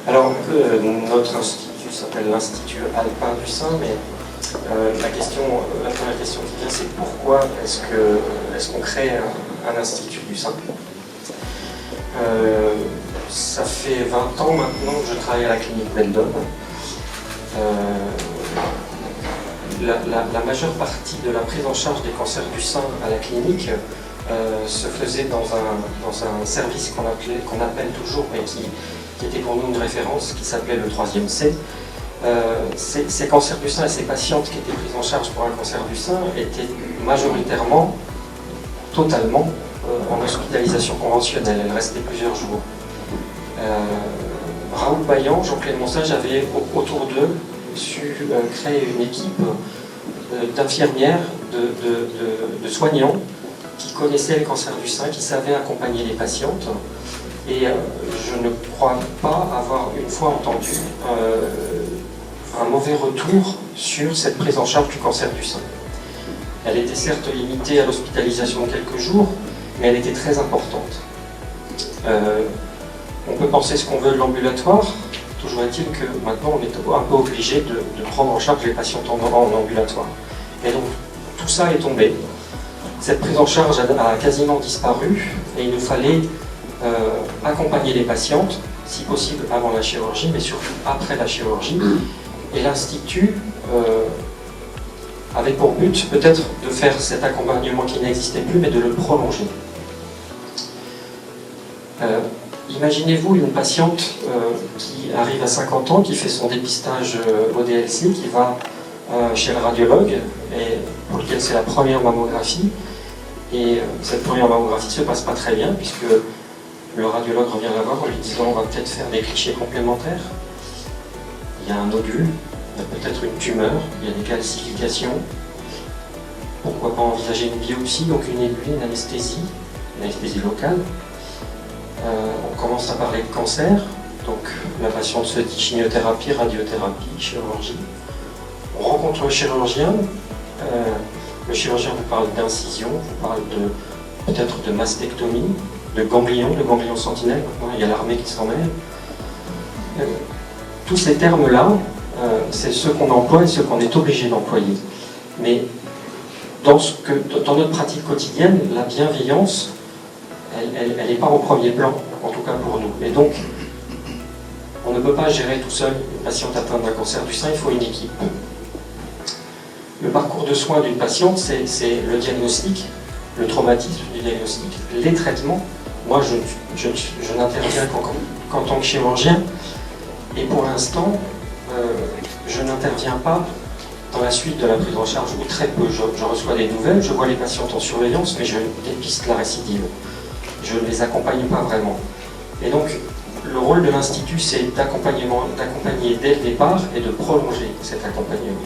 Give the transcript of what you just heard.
Alors, notre institut s'appelle l'Institut Alpin du Sein, mais la première question qui vient, c'est pourquoi est-ce qu'on crée un Institut du Sein? Ça fait 20 ans maintenant que je travaille à la clinique Vendôme. La majeure partie de la prise en charge des cancers du sein à la clinique se faisait dans un service qu'on appelle toujours, mais qui était pour nous une référence, qui s'appelait le 3e C. Ces cancers du sein et ces patientes qui étaient prises en charge pour un cancer du sein étaient majoritairement, totalement, en hospitalisation conventionnelle. Elles restaient plusieurs jours. Raoul Baillan, Jean-Claude Monsage avaient autour d'eux su créer une équipe d'infirmières, de soignants qui connaissaient le cancer du sein, qui savaient accompagner les patientes. Et je ne crois pas avoir une fois entendu un mauvais retour sur cette prise en charge du cancer du sein. Elle était certes limitée à l'hospitalisation de quelques jours, mais elle était très importante. On peut penser ce qu'on veut de l'ambulatoire, toujours est-il que maintenant on est un peu obligé de prendre en charge les patients en ambulatoire. Et donc tout ça est tombé. Cette prise en charge a quasiment disparu et il nous fallait accompagner les patientes, si possible avant la chirurgie, mais surtout après la chirurgie. Et l'Institut avait pour but peut-être de faire cet accompagnement qui n'existait plus, mais de le prolonger. Imaginez-vous une patiente qui arrive à 50 ans, qui fait son dépistage au DLC, qui va chez le radiologue, et pour lequel c'est la première mammographie. Et cette première mammographie ne se passe pas très bien, puisque le radiologue revient la voir en lui disant on va peut-être faire des clichés complémentaires. Il y a un nodule, il y a peut-être une tumeur, il y a des calcifications. Pourquoi pas envisager une biopsie, donc une aiguille, une anesthésie locale. On commence à parler de cancer, donc la patiente se dit chimiothérapie, radiothérapie, chirurgie. On rencontre le chirurgien vous parle d'incision, vous parle peut-être de mastectomie, de ganglion sentinelle, maintenant il y a l'armée qui s'en mêle. Tous ces termes-là, c'est ceux qu'on emploie et ceux qu'on est obligé d'employer. Mais dans notre pratique quotidienne, la bienveillance, elle n'est pas au premier plan, en tout cas pour nous. Et donc, on ne peut pas gérer tout seul une patiente atteinte d'un cancer du sein, il faut une équipe. Le parcours de soins d'une patiente, c'est le diagnostic, le traumatisme du diagnostic, les traitements. Moi, je n'interviens qu'en tant que chirurgien, et pour l'instant, je n'interviens pas dans la suite de la prise en charge, ou très peu. Je reçois des nouvelles, je vois les patientes en surveillance, mais je dépiste la récidive. Je ne les accompagne pas vraiment. Et donc, le rôle de l'Institut, c'est d'accompagner dès le départ et de prolonger cet accompagnement.